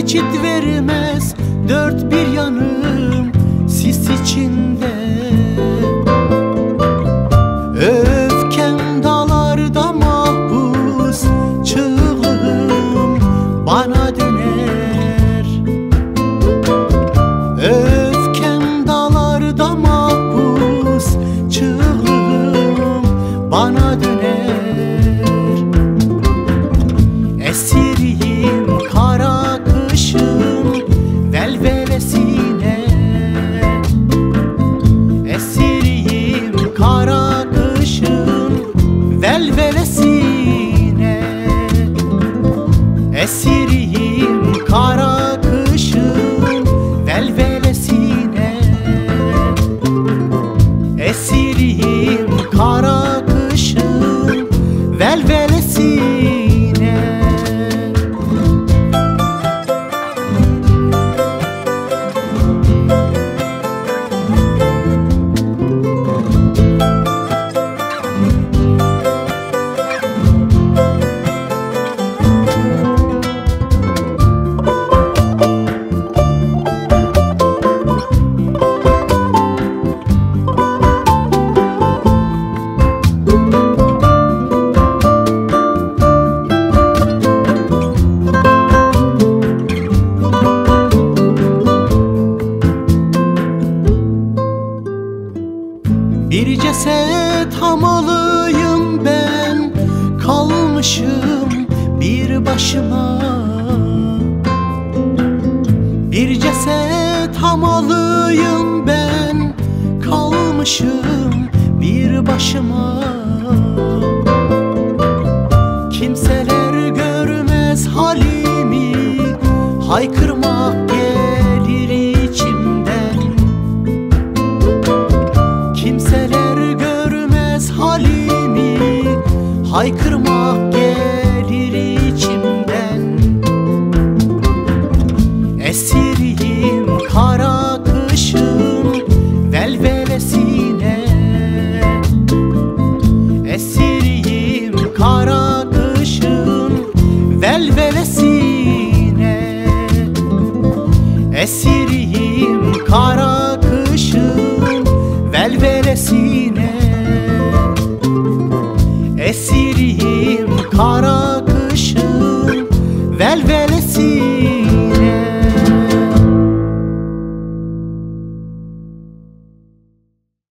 geçit vermez, dört bir yanım sis içinde. Öfkem dağlarda mahpus, çığlığım bana döner. Öfkem dağlarda mahpus, çığlığım bana döner. Esiriyim kara kışın velvelesine. Esiriyim kara kışın velvelesine. Esiriyim kara kışın velvelesine. Esiriyim kara kışın velvelesine. Bir ceset hamalıyım ben, kalmışım bir başıma. Bir ceset hamalıyım ben, kalmışım bir başıma. Kimseler görmez halimi, haykırmak gelir içimden. Kimseler görmez halimi, haykırmak gelir içimden. Esiriyim kara kışın velvelesine. Esiriyim kara kışın velvelesine. Esiriyim kara kışın velvelesine. Esiriyim kara kışın velvelesine.